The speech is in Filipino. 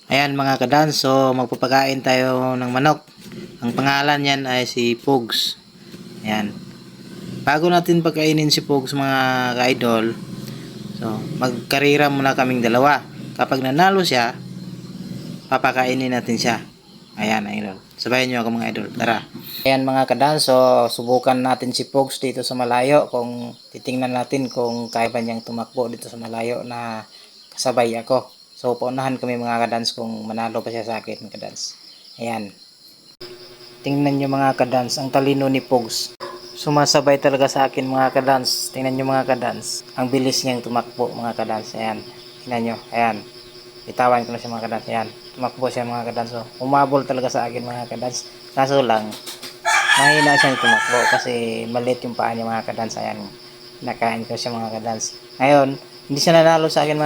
Ayan mga kadans, so magpapakain tayo ng manok. Ang pangalan niyan ay si Pogs. Ayan. Bago natin pagkainin si Pogs mga ka-idol, so magkarira muna kaming dalawa. Kapag nanalo siya, papakainin natin siya. Ayan idol. Sabayan nyo ako mga idol. Tara. Ayan mga kadans, so subukan natin si Pogs dito sa malayo. Kung titingnan natin kung kaya ba niyang tumakbo dito sa malayo na kasabay ako. So, paunahan kami mga kadans kung manalo pa siya sa akin, kadans. Ayan. Tingnan nyo mga kadans, ang talino ni Pogs. Sumasabay talaga sa akin mga kadans. Tingnan nyo mga kadans. Ang bilis niyang tumakbo mga kadans. Ayan. Tingnan nyo. Ayan. Itawan ko na siya mga kadans. Ayan. Tumakbo siya mga kadans. So, umabol talaga sa akin mga kadans. Kaso lang, mahina siyang tumakbo kasi maliit yung paa niya mga kadans. Ayan. Nakain ko siya mga kadans. Ngayon, hindi siya nanalo sa akin mga